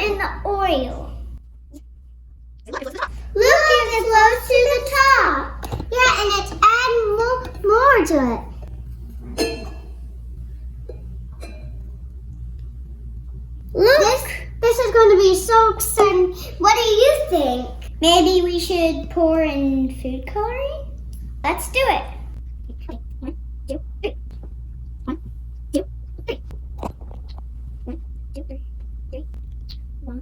in the oil. Look, it's close to the top. Yeah, and it's adding more to it. Look, this is going to be so exciting. What do you think? Maybe we should pour in food coloring? Let's do it. 1, 2, 3. 1, 2, 3. 1, 2, 3. 3. 1,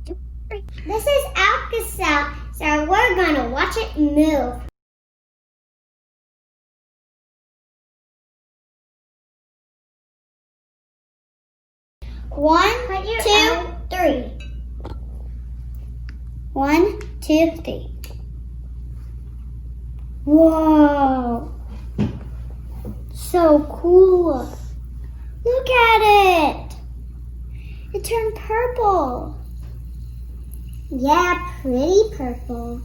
2, 3. This is Alka-Seltzer, so we're gonna watch it move. 1, 2, 3. 1, 2, 3. Whoa! So cool. Look at it. It turned purple. Yeah, pretty purple.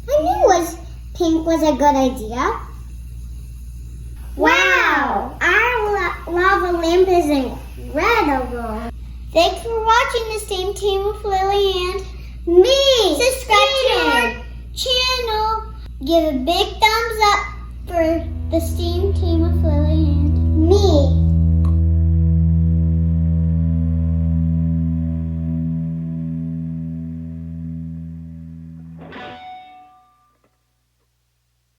I knew pink was a good idea. Wow! Our lava lamp is incredible. Thanks for watching the Steam Team with Lily and me. Subscribe to our channel. Give a big thumbs up for the Steam Team with Lily and me.